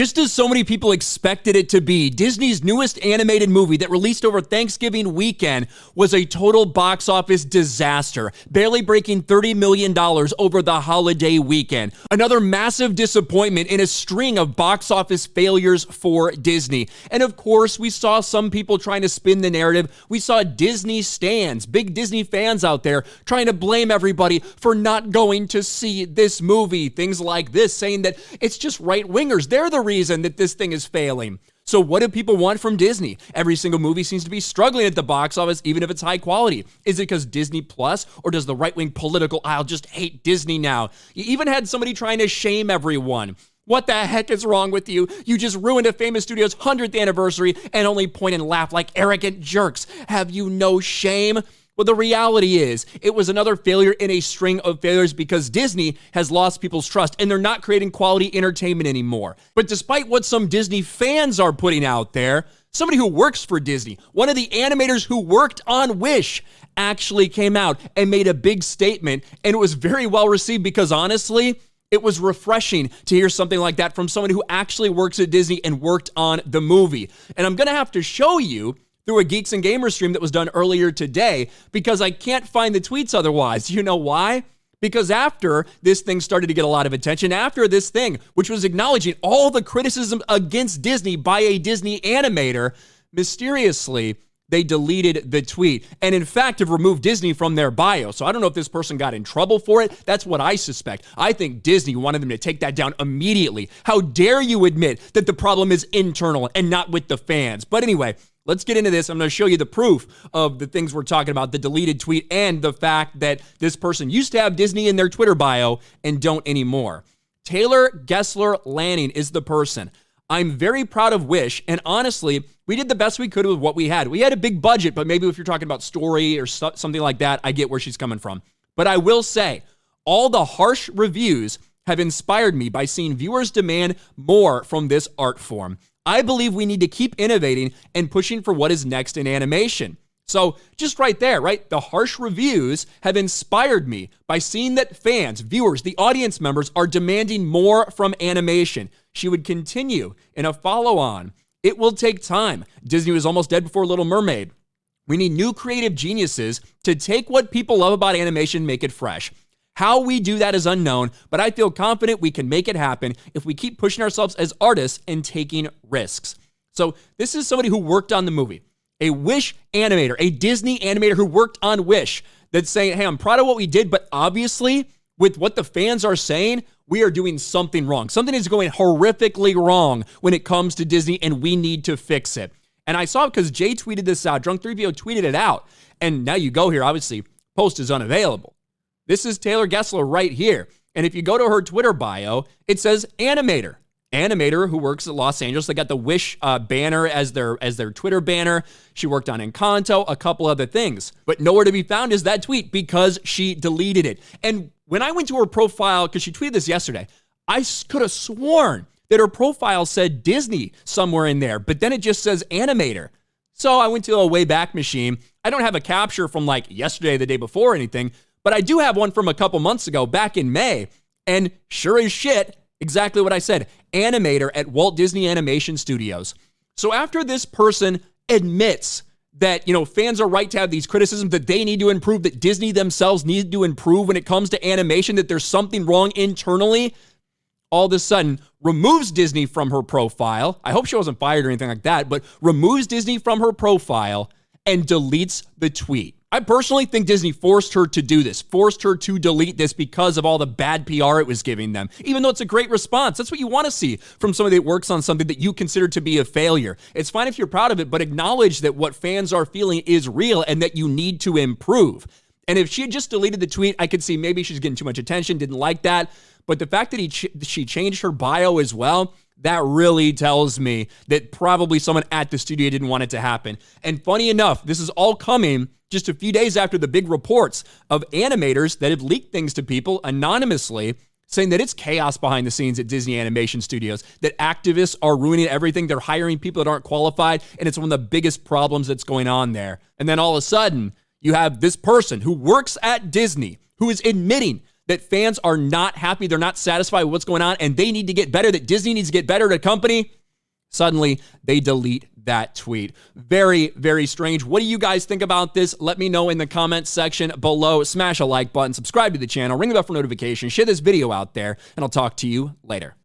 Just as so many people expected it to be, Disney's newest animated movie that released over Thanksgiving weekend was a total box office disaster, barely breaking $30 million over the holiday weekend. Another massive disappointment in a string of box office failures for Disney. And of course, we saw some people trying to spin the narrative. We saw Disney stans, big Disney fans out there trying to blame everybody for not going to see this movie. Things like this, saying that it's just right-wingers. They're the reason that this thing is failing. So what do people want from Disney? Every single movie seems to be struggling at the box office, even if it's high quality. Is it because Disney Plus, or does the right-wing political aisle just hate Disney now? You even had somebody trying to shame everyone. What the heck is wrong with you? You just ruined a famous studio's 100th anniversary and only point and laugh like arrogant jerks. Have you no shame? Well, the reality is, it was another failure in a string of failures because Disney has lost people's trust and they're not creating quality entertainment anymore. But despite what some Disney fans are putting out there, somebody who works for Disney, one of the animators who worked on Wish, actually came out and made a big statement, and it was very well received because honestly, it was refreshing to hear something like that from someone who actually works at Disney and worked on the movie. And I'm gonna have to show you through a Geeks and Gamers stream that was done earlier today because I can't find the tweets otherwise. You know why? Because after this thing started to get a lot of attention, after this thing, which was acknowledging all the criticism against Disney by a Disney animator, mysteriously, they deleted the tweet and in fact have removed Disney from their bio. So I don't know if this person got in trouble for it. That's what I suspect. I think Disney wanted them to take that down immediately. How dare you admit that the problem is internal and not with the fans? But anyway, let's get into this. I'm going to show you the proof of the things we're talking about, the deleted tweet and the fact that this person used to have Disney in their Twitter bio and don't anymore. Taylor Gessler Lanning is the person. I'm very proud of Wish, and honestly, we did the best we could with what we had. We had a big budget, but maybe if you're talking about story or something like that, I get where she's coming from. But I will say, all the harsh reviews have inspired me by seeing viewers demand more from this art form. I believe we need to keep innovating and pushing for what is next in animation. So just right there, right? The harsh reviews have inspired me by seeing that fans, viewers, the audience members are demanding more from animation. She would continue in a follow-on. It will take time. Disney was almost dead before Little Mermaid. We need new creative geniuses to take what people love about animation and make it fresh. How we do that is unknown, but I feel confident we can make it happen if we keep pushing ourselves as artists and taking risks. So this is somebody who worked on the movie, a Wish animator, a Disney animator who worked on Wish, that's saying, hey, I'm proud of what we did, but obviously with what the fans are saying, we are doing something wrong. Something is going horrifically wrong when it comes to Disney, and we need to fix it. And I saw it because Jay tweeted this out. Drunk3PO tweeted it out. And now you go here, obviously, post is unavailable. This is Taylor Gessler right here. And if you go to her Twitter bio, it says Animator. Animator who works at Los Angeles. They got the Wish banner as their Twitter banner. She worked on Encanto, a couple other things. But nowhere to be found is that tweet because she deleted it. And when I went to her profile, because she tweeted this yesterday, I could have sworn that her profile said Disney somewhere in there, but then it just says Animator. So I went to a Wayback Machine. I don't have a capture from like yesterday, the day before or anything, but I do have one from a couple months ago, back in May. And sure as shit, exactly what I said, Animator at Walt Disney Animation Studios. So after this person admits that, fans are right to have these criticisms, that they need to improve, that Disney themselves need to improve when it comes to animation, that there's something wrong internally, all of a sudden removes Disney from her profile. I hope she wasn't fired or anything like that, but removes Disney from her profile and deletes the tweet. I personally think Disney forced her to do this, forced her to delete this because of all the bad PR it was giving them, even though it's a great response. That's what you want to see from somebody that works on something that you consider to be a failure. It's fine if you're proud of it, but acknowledge that what fans are feeling is real and that you need to improve. And if she had just deleted the tweet, I could see maybe she's getting too much attention, didn't like that. But the fact that she changed her bio as well, that really tells me that probably someone at the studio didn't want it to happen. And funny enough, this is all coming just a few days after the big reports of animators that have leaked things to people anonymously, saying that it's chaos behind the scenes at Disney Animation Studios, that activists are ruining everything. They're hiring people that aren't qualified, and it's one of the biggest problems that's going on there. And then all of a sudden, you have this person who works at Disney who is admitting that fans are not happy, they're not satisfied with what's going on, and they need to get better, that Disney needs to get better at a company, suddenly they delete that tweet. Very, very strange. What do you guys think about this? Let me know in the comments section below. Smash a like button, subscribe to the channel, ring the bell for notifications, share this video out there, and I'll talk to you later.